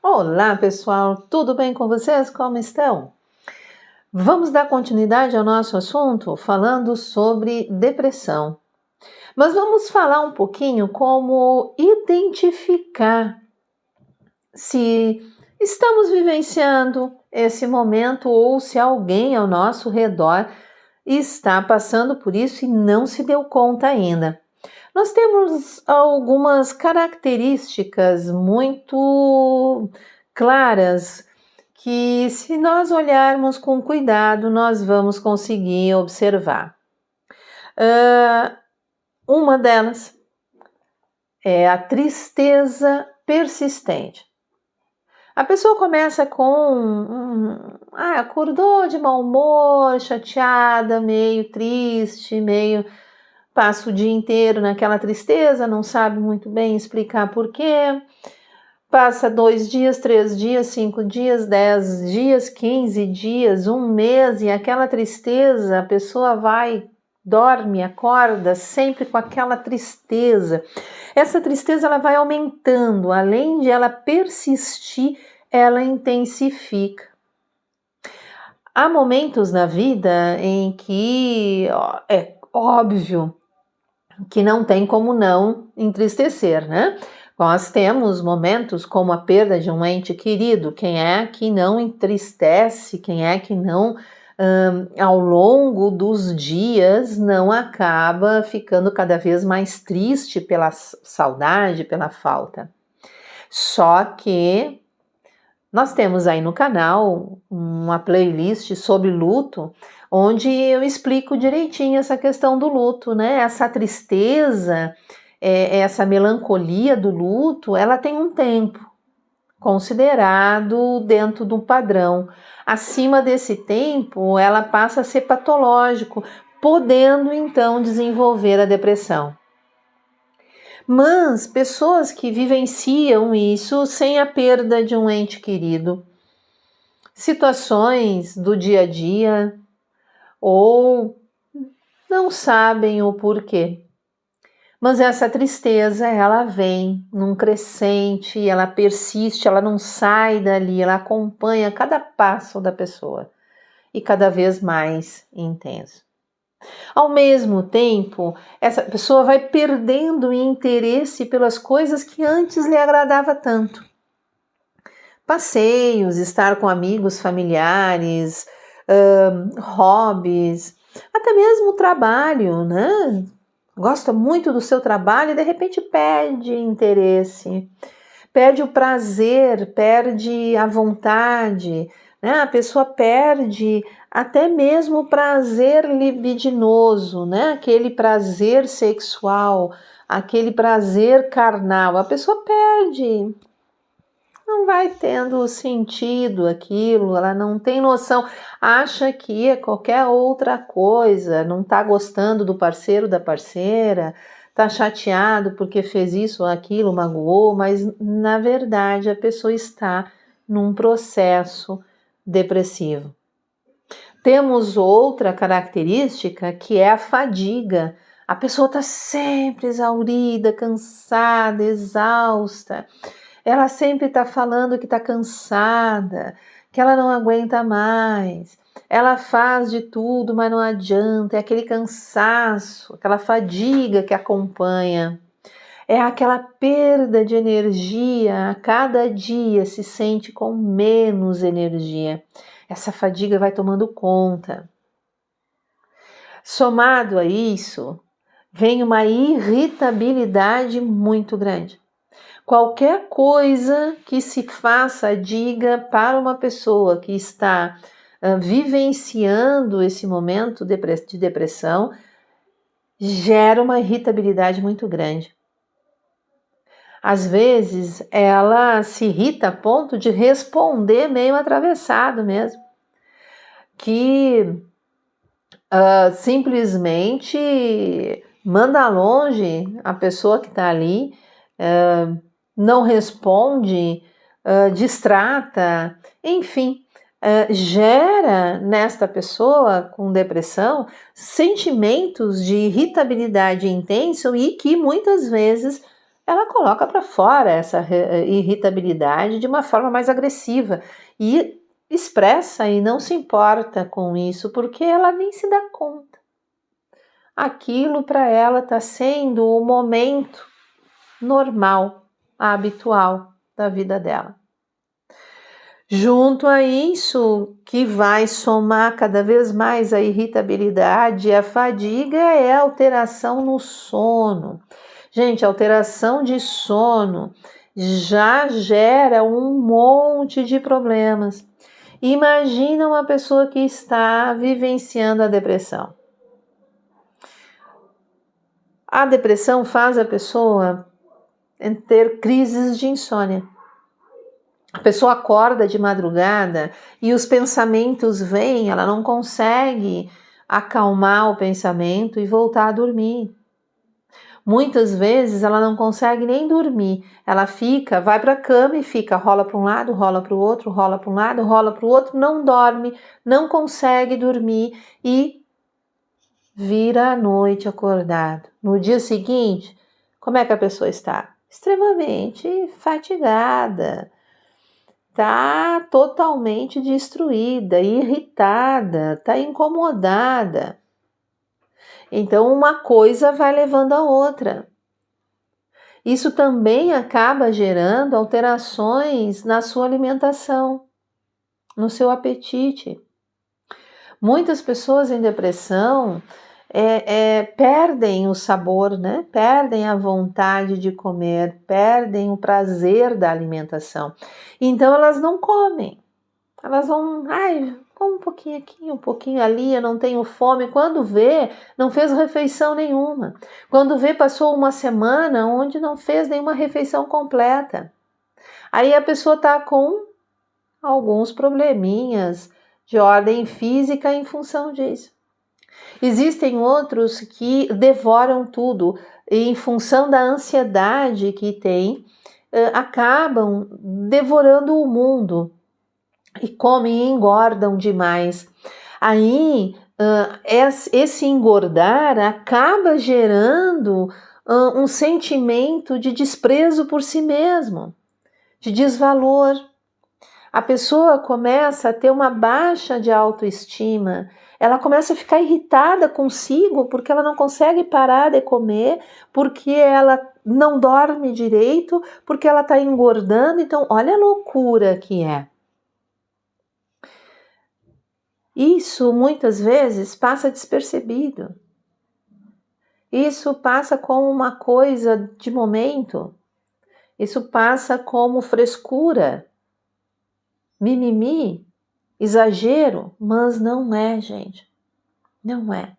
Olá, pessoal, tudo bem com vocês? Como estão? Vamos dar continuidade ao nosso assunto falando sobre depressão. Mas vamos falar um pouquinho como identificar se estamos vivenciando esse momento ou se alguém ao nosso redor está passando por isso e não se deu conta ainda. Nós temos algumas características muito claras que, se nós olharmos com cuidado, nós vamos conseguir observar. Uma delas é a tristeza persistente. A pessoa começa com acordou de mau humor, chateada, meio triste, passa o dia inteiro naquela tristeza, não sabe muito bem explicar por quê. Passa 2 dias, 3 dias, 5 dias, 10 dias, 15 dias, 1 mês, e aquela tristeza, a pessoa vai, dorme, acorda sempre com aquela tristeza. Essa tristeza ela vai aumentando, além de ela persistir, ela intensifica. Há momentos na vida em que é óbvio que não tem como não entristecer, né? Nós temos momentos como a perda de um ente querido. Quem é que não entristece? Quem é que não, ao longo dos dias, não acaba ficando cada vez mais triste pela saudade, pela falta? Só que nós temos aí no canal uma playlist sobre luto, onde eu explico direitinho essa questão do luto, né? Essa tristeza, essa melancolia do luto, ela tem um tempo considerado dentro do padrão. Acima desse tempo, ela passa a ser patológico, podendo então desenvolver a depressão. Mas pessoas que vivenciam isso sem a perda de um ente querido, situações do dia a dia, ou não sabem o porquê. Mas essa tristeza, ela vem num crescente, ela persiste, ela não sai dali, ela acompanha cada passo da pessoa e cada vez mais intenso. Ao mesmo tempo, essa pessoa vai perdendo o interesse pelas coisas que antes lhe agradava tanto. Passeios, estar com amigos, familiares, hobbies, até mesmo o trabalho, né? Gosta muito do seu trabalho e de repente perde interesse, perde o prazer, perde a vontade, né? A pessoa perde até mesmo o prazer libidinoso, né? Aquele prazer sexual, aquele prazer carnal, a pessoa perde. Não vai tendo sentido aquilo, ela não tem noção, acha que é qualquer outra coisa, não está gostando do parceiro, da parceira, está chateado porque fez isso ou aquilo, magoou, mas na verdade a pessoa está num processo depressivo. Temos outra característica que é a fadiga. A pessoa está sempre exaurida, cansada, exausta. Ela sempre está falando que está cansada, que ela não aguenta mais. Ela faz de tudo, mas não adianta. É aquele cansaço, aquela fadiga que acompanha. É aquela perda de energia. A cada dia se sente com menos energia. Essa fadiga vai tomando conta. Somado a isso, vem uma irritabilidade muito grande. Qualquer coisa que se faça, diga para uma pessoa que está vivenciando esse momento de depressão, gera uma irritabilidade muito grande. Às vezes, ela se irrita a ponto de responder meio atravessado mesmo, que simplesmente manda longe a pessoa que está ali, não responde, distrata, enfim, gera nesta pessoa com depressão sentimentos de irritabilidade intensa e que muitas vezes ela coloca para fora essa irritabilidade de uma forma mais agressiva e expressa e não se importa com isso, porque ela nem se dá conta. Aquilo para ela está sendo o momento normal, habitual da vida dela. Junto a isso, que vai somar cada vez mais a irritabilidade e a fadiga, é a alteração no sono. Gente, a alteração de sono já gera um monte de problemas. Imagina uma pessoa que está vivenciando a depressão. A depressão faz a pessoa ter crises de insônia. A pessoa acorda de madrugada e os pensamentos vêm, ela não consegue acalmar o pensamento e voltar a dormir. Muitas vezes ela não consegue nem dormir, ela vai para a cama e fica, rola para um lado, rola para o outro, rola para um lado, rola para o outro, não dorme, não consegue dormir e vira a noite acordado. No dia seguinte, como é que a pessoa está? Extremamente fatigada. Está totalmente destruída, irritada, está incomodada. Então, uma coisa vai levando a outra. Isso também acaba gerando alterações na sua alimentação, no seu apetite. Muitas pessoas em depressão perdem o sabor, né? Perdem a vontade de comer, perdem o prazer da alimentação. Então elas não comem, elas vão, come um pouquinho aqui, um pouquinho ali, eu não tenho fome. Quando vê, não fez refeição nenhuma. Quando vê, passou uma semana onde não fez nenhuma refeição completa. Aí a pessoa está com alguns probleminhas de ordem física em função disso. Existem outros que devoram tudo e, em função da ansiedade que tem, acabam devorando o mundo e comem e engordam demais. Aí, esse engordar acaba gerando um sentimento de desprezo por si mesmo, de desvalor. A pessoa começa a ter uma baixa de autoestima, ela começa a ficar irritada consigo porque ela não consegue parar de comer, porque ela não dorme direito, porque ela está engordando. Então, olha a loucura que é. Isso muitas vezes passa despercebido. Isso passa como uma coisa de momento. Isso passa como frescura, mimimi, exagero, mas não é, gente. Não é.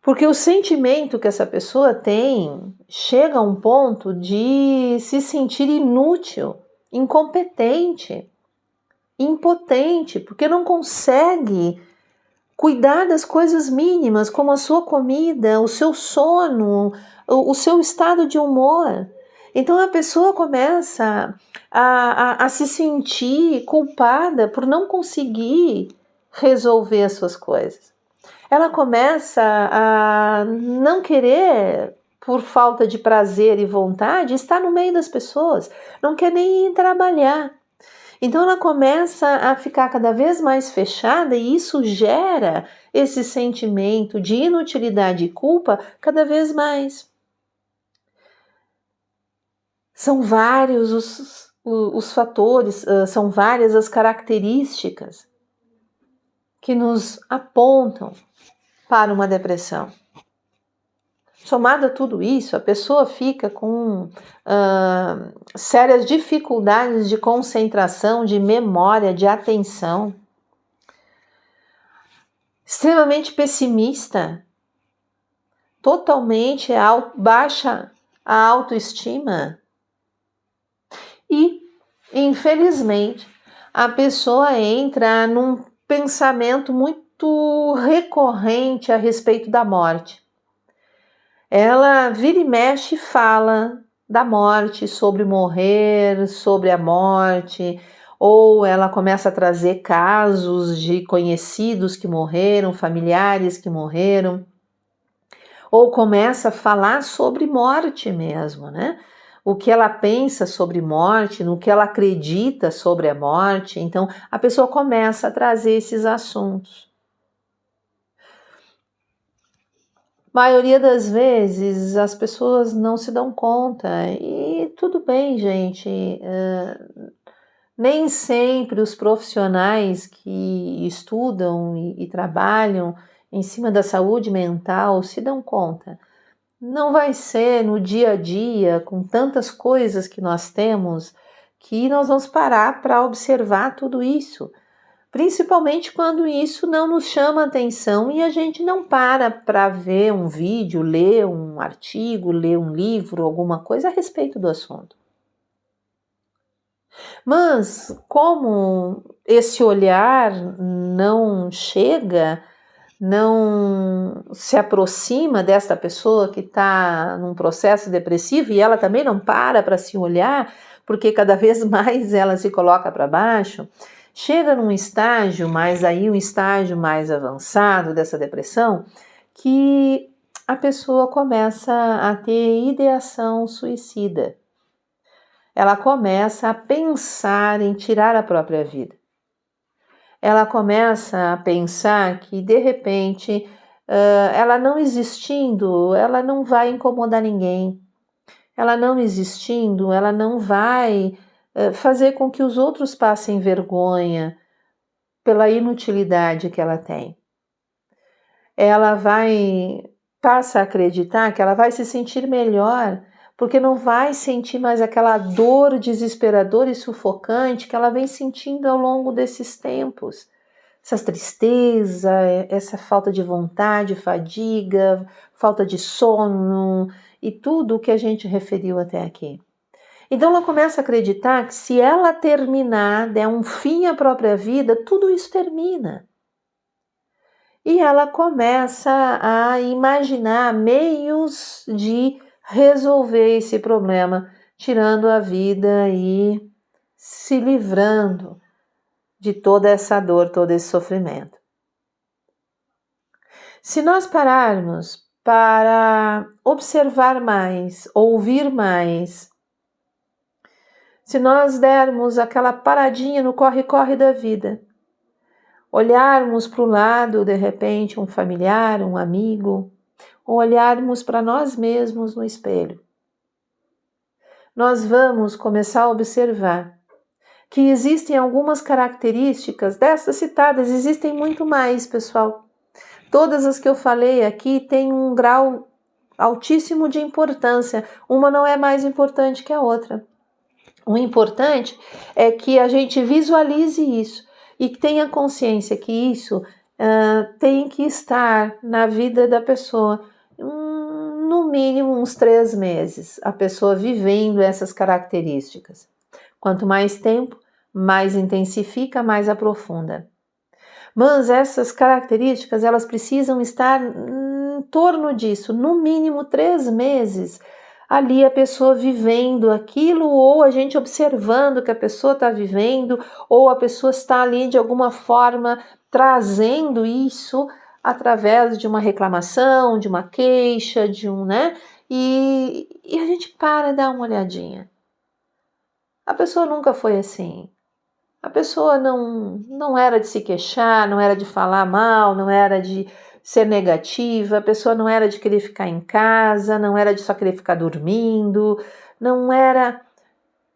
Porque o sentimento que essa pessoa tem chega a um ponto de se sentir inútil, incompetente, impotente, porque não consegue cuidar das coisas mínimas, como a sua comida, o seu sono, o seu estado de humor. Então a pessoa começa a se sentir culpada por não conseguir resolver as suas coisas. Ela começa a não querer, por falta de prazer e vontade, estar no meio das pessoas, não quer nem ir trabalhar. Então ela começa a ficar cada vez mais fechada e isso gera esse sentimento de inutilidade e culpa cada vez mais. São vários os fatores, são várias as características que nos apontam para uma depressão. Somado a tudo isso, a pessoa fica com sérias dificuldades de concentração, de memória, de atenção, extremamente pessimista, totalmente baixa a autoestima e, infelizmente, a pessoa entra num pensamento muito recorrente a respeito da morte. Ela vira e mexe e fala da morte, sobre morrer, sobre a morte, ou ela começa a trazer casos de conhecidos que morreram, familiares que morreram, ou começa a falar sobre morte mesmo, né? O que ela pensa sobre morte, no que ela acredita sobre a morte. Então, a pessoa começa a trazer esses assuntos. A maioria das vezes as pessoas não se dão conta, e tudo bem, gente. Nem sempre os profissionais que estudam e trabalham em cima da saúde mental se dão conta. Não vai ser no dia a dia, com tantas coisas que nós temos, que nós vamos parar para observar tudo isso. Principalmente quando isso não nos chama atenção e a gente não para ver um vídeo, ler um artigo, ler um livro, alguma coisa a respeito do assunto. Mas como esse olhar não chega, não se aproxima desta pessoa que está num processo depressivo e ela também não para se olhar, porque cada vez mais ela se coloca para baixo, chega num estágio, mas aí um estágio mais avançado dessa depressão, que a pessoa começa a ter ideação suicida. Ela começa a pensar em tirar a própria vida. Ela começa a pensar que, de repente, ela não existindo, ela não vai incomodar ninguém. Ela não existindo, ela não vai fazer com que os outros passem vergonha pela inutilidade que ela tem. Ela passa a acreditar que ela vai se sentir melhor, porque não vai sentir mais aquela dor desesperadora e sufocante que ela vem sentindo ao longo desses tempos. Essa tristeza, essa falta de vontade, fadiga, falta de sono e tudo o que a gente referiu até aqui. Então ela começa a acreditar que se ela terminar, der um fim à própria vida, tudo isso termina. E ela começa a imaginar meios de resolver esse problema, tirando a vida e se livrando de toda essa dor, todo esse sofrimento. Se nós pararmos para observar mais, ouvir mais, se nós dermos aquela paradinha no corre-corre da vida, olharmos para o lado, de repente, um familiar, um amigo, ou olharmos para nós mesmos no espelho, nós vamos começar a observar que existem algumas características dessas citadas, existem muito mais, pessoal. Todas as que eu falei aqui têm um grau altíssimo de importância, uma não é mais importante que a outra. O importante é que a gente visualize isso e que tenha consciência que isso tem que estar na vida da pessoa, no mínimo uns 3 meses, a pessoa vivendo essas características. Quanto mais tempo, mais intensifica, mais aprofunda. Mas essas características, elas precisam estar em torno disso, no mínimo 3 meses, ali a pessoa vivendo aquilo, ou a gente observando que a pessoa está vivendo, ou a pessoa está ali de alguma forma trazendo isso através de uma reclamação, de uma queixa, e a gente para e dá uma olhadinha. A pessoa nunca foi assim. A pessoa não era de se queixar, não era de falar mal, não era de ser negativa, a pessoa não era de querer ficar em casa, não era de só querer ficar dormindo, não era...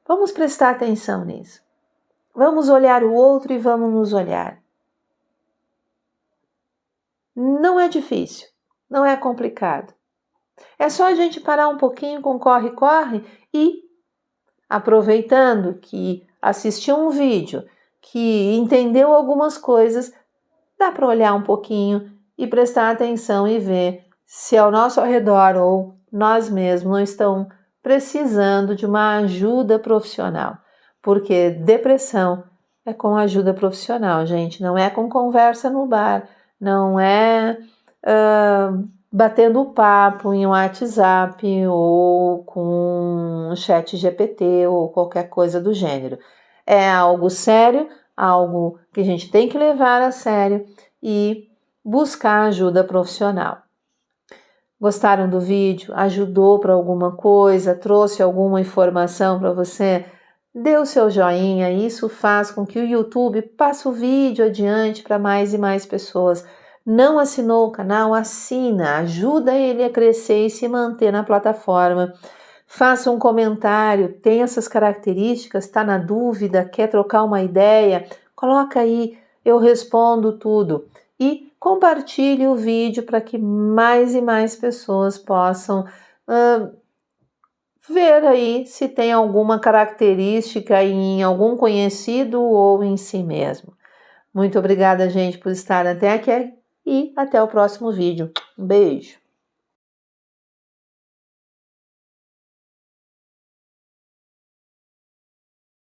Vamos prestar atenção nisso. Vamos olhar o outro e vamos nos olhar. Não é difícil, não é complicado. É só a gente parar um pouquinho com corre-corre e, aproveitando que assistiu um vídeo, que entendeu algumas coisas, dá para olhar um pouquinho e prestar atenção e ver se ao nosso redor ou nós mesmos não estão precisando de uma ajuda profissional. Porque depressão é com ajuda profissional, gente, não é com conversa no bar, não é batendo papo em um WhatsApp ou com um chat GPT ou qualquer coisa do gênero. É algo sério, algo que a gente tem que levar a sério e buscar ajuda profissional. Gostaram do vídeo? Ajudou para alguma coisa? Trouxe alguma informação para você? Dê o seu joinha, isso faz com que o YouTube passe o vídeo adiante para mais e mais pessoas. Não assinou o canal? Assina, ajuda ele a crescer e se manter na plataforma. Faça um comentário, tem essas características, está na dúvida, quer trocar uma ideia? Coloca aí, eu respondo tudo. E compartilhe o vídeo para que mais e mais pessoas possam ver aí se tem alguma característica em algum conhecido ou em si mesmo. Muito obrigada, gente, por estar até aqui e até o próximo vídeo. Um beijo!